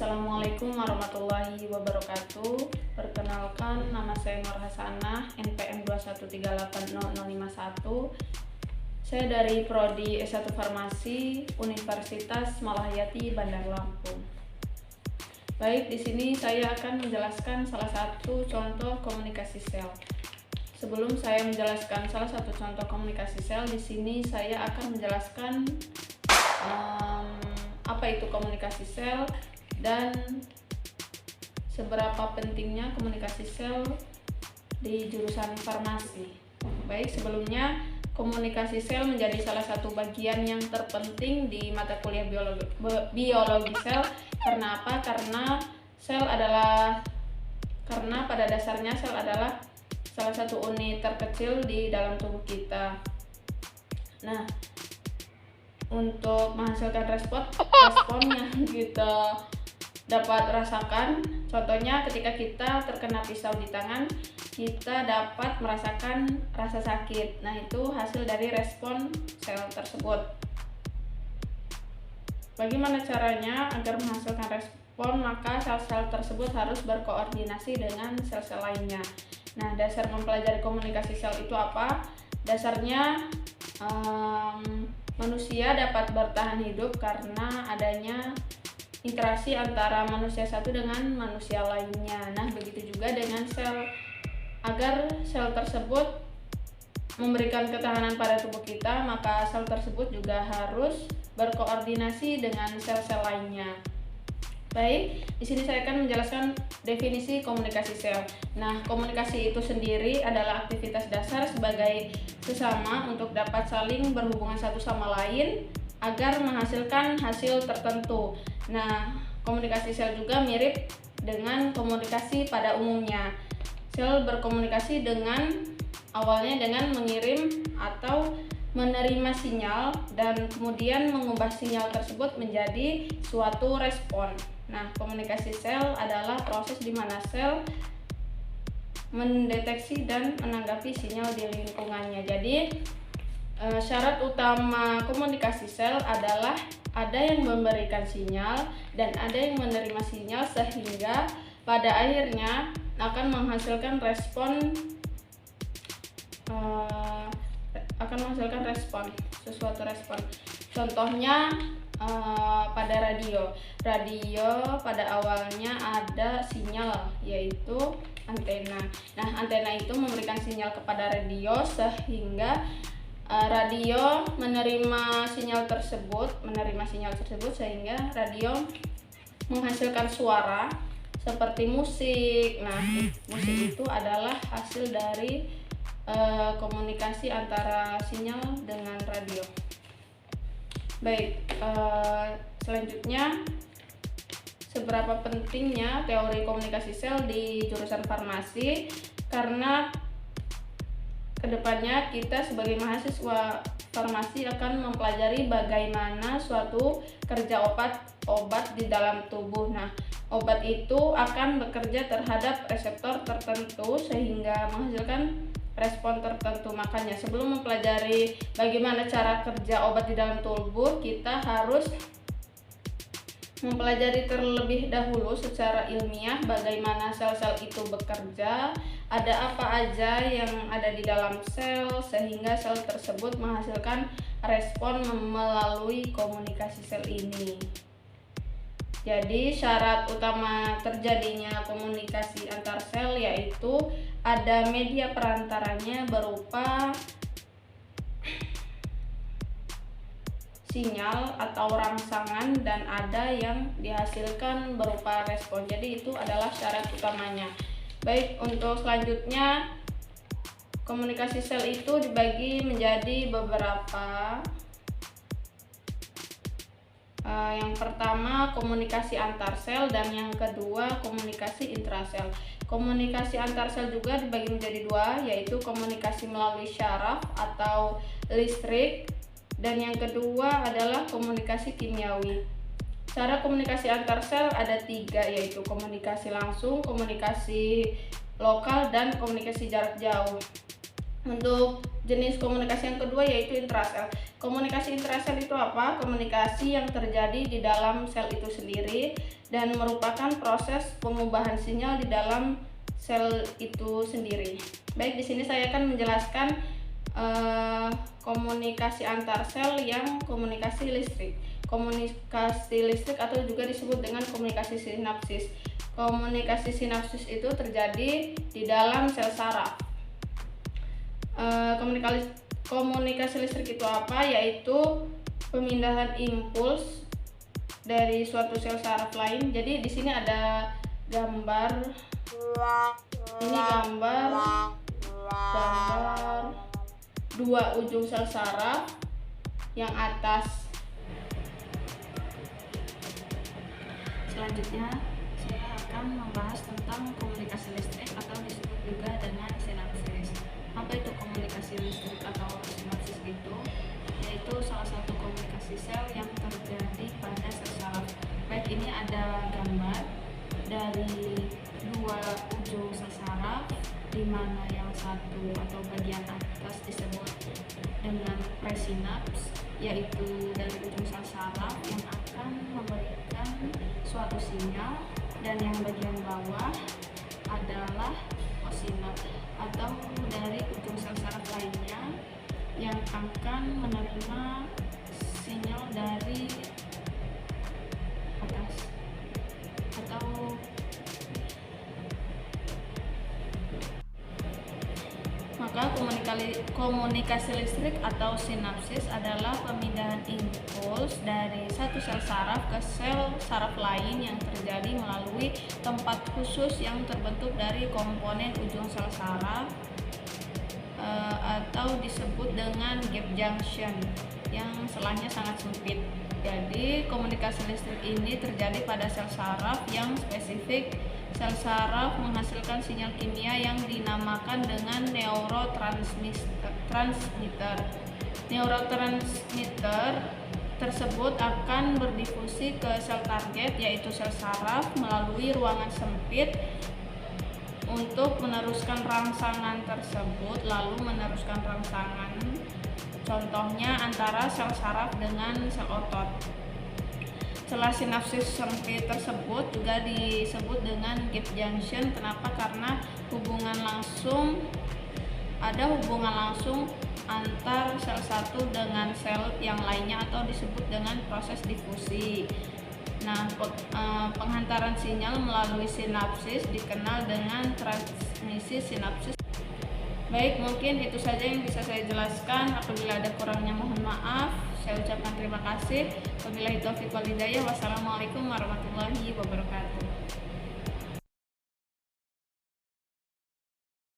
Assalamualaikum warahmatullahi wabarakatuh. Perkenalkan, nama saya Nur Hasanah, NPM 2138051. Saya dari Prodi S1 Farmasi Universitas Malahayati, Bandar Lampung. Baik, di sini saya akan menjelaskan salah satu contoh komunikasi sel. Sebelum saya menjelaskan salah satu contoh komunikasi sel, di sini saya akan menjelaskan apa itu komunikasi sel dan seberapa pentingnya komunikasi sel di jurusan farmasi. Baik, sebelumnya komunikasi sel menjadi salah satu bagian yang terpenting di mata kuliah biologi sel. Karena apa? Karena pada dasarnya sel adalah salah satu unit terkecil di dalam tubuh kita. Nah, untuk menghasilkan respon yang kita dapat rasakan, contohnya ketika kita terkena pisau di tangan, kita dapat merasakan rasa sakit. Nah, itu hasil dari respon sel tersebut. Bagaimana caranya agar menghasilkan respon? Maka sel-sel tersebut harus berkoordinasi dengan sel-sel lainnya. Nah, dasar mempelajari komunikasi sel itu apa? Dasarnya manusia dapat bertahan hidup karena adanya interaksi antara manusia satu dengan manusia lainnya. Nah, begitu juga dengan sel. Agar sel tersebut memberikan ketahanan pada tubuh kita, maka sel tersebut juga harus berkoordinasi dengan sel-sel lainnya. Baik, di sini saya akan menjelaskan definisi komunikasi sel. Nah, komunikasi itu sendiri adalah aktivitas dasar sebagai sesama untuk dapat saling berhubungan satu sama lain agar menghasilkan hasil tertentu. Nah, komunikasi sel juga mirip dengan komunikasi pada umumnya. Sel berkomunikasi awalnya dengan mengirim atau menerima sinyal dan kemudian mengubah sinyal tersebut menjadi suatu respon. Nah, komunikasi sel adalah proses di mana sel mendeteksi dan menanggapi sinyal di lingkungannya. Jadi, syarat utama komunikasi sel adalah ada yang memberikan sinyal dan ada yang menerima sinyal, sehingga pada akhirnya akan menghasilkan suatu respon. Contohnya pada radio pada awalnya ada sinyal, yaitu antena. Nah, antena itu memberikan sinyal kepada radio sehingga radio menerima sinyal tersebut sehingga radio menghasilkan suara seperti musik. Nah, musik itu adalah hasil dari komunikasi antara sinyal dengan radio. Baik, selanjutnya seberapa pentingnya teori komunikasi sel di jurusan farmasi, karena kedepannya kita sebagai mahasiswa farmasi akan mempelajari bagaimana suatu kerja obat di dalam tubuh. Nah, obat itu akan bekerja terhadap reseptor tertentu sehingga menghasilkan respon tertentu. Makanya sebelum mempelajari bagaimana cara kerja obat di dalam tubuh, kita harus mempelajari terlebih dahulu secara ilmiah bagaimana sel-sel itu bekerja, ada apa aja yang ada di dalam sel, sehingga sel tersebut menghasilkan respon melalui komunikasi sel ini. Jadi, syarat utama terjadinya komunikasi antar sel yaitu ada media perantaranya berupa sinyal atau rangsangan dan ada yang dihasilkan berupa respon. Jadi, itu adalah syarat utamanya. Baik, untuk selanjutnya komunikasi sel itu dibagi menjadi beberapa. Yang pertama komunikasi antar sel dan yang kedua komunikasi intrasel. Komunikasi antar sel juga dibagi menjadi dua, yaitu komunikasi melalui syaraf atau listrik, dan yang kedua adalah komunikasi kimiawi. Cara komunikasi antar sel ada tiga, yaitu komunikasi langsung, komunikasi lokal, dan komunikasi jarak jauh. Untuk jenis komunikasi yang kedua yaitu intrasel. Komunikasi intrasel itu apa? Komunikasi yang terjadi di dalam sel itu sendiri dan merupakan proses pengubahan sinyal di dalam sel itu sendiri. Baik, di sini saya akan menjelaskan komunikasi antar sel yang komunikasi listrik. Komunikasi listrik atau juga disebut dengan komunikasi sinapsis. Komunikasi sinapsis itu terjadi di dalam sel saraf. Komunikasi listrik itu apa? Yaitu pemindahan impuls dari suatu sel saraf lain. Jadi di sini ada gambar. Ini gambar dua ujung sel saraf. Yang atas. Selanjutnya saya akan membahas tentang komunikasi listrik atau disebut juga dengan sinapsis. Apa itu komunikasi listrik atau sinapsis itu? Yaitu salah satu komunikasi sel yang terjadi pada sel saraf. Baik, ini ada gambar dari dua ujung sel saraf, di mana yang satu atau bagian atas disebut dengan presinaps, yaitu dari ujung sel saraf yang akan memberikan suatu sinyal, dan yang bagian bawah adalah posinaps atau dari ujung sel saraf lainnya yang akan menerima sinyal dari atas atau maka komunikasi listrik atau sinapsis adalah pemindahan impuls dari satu sel saraf ke sel saraf lain yang terjadi melalui tempat khusus yang terbentuk dari komponen ujung sel saraf atau disebut dengan gap junction yang selahnya sangat sempit. Jadi komunikasi listrik ini terjadi pada sel saraf yang spesifik. Sel saraf menghasilkan sinyal kimia yang dinamakan dengan neurotransmitter. Neurotransmitter tersebut akan berdifusi ke sel target, yaitu sel saraf, melalui ruangan sempit untuk meneruskan rangsangan tersebut, lalu meneruskan rangsangan, contohnya antara sel saraf dengan sel otot. Celah sinapsis sempit tersebut juga disebut dengan gap junction. Kenapa? Karena ada hubungan langsung antar sel satu dengan sel yang lainnya atau disebut dengan proses difusi. Nah, penghantaran sinyal melalui sinapsis dikenal dengan transmisi sinapsis. Baik, mungkin itu saja yang bisa saya jelaskan. Apabila ada kurangnya mohon maaf. Saya ucapkan terima kasih. Wabillahi taufiq wal hidayah. Wassalamualaikum warahmatullahi wabarakatuh.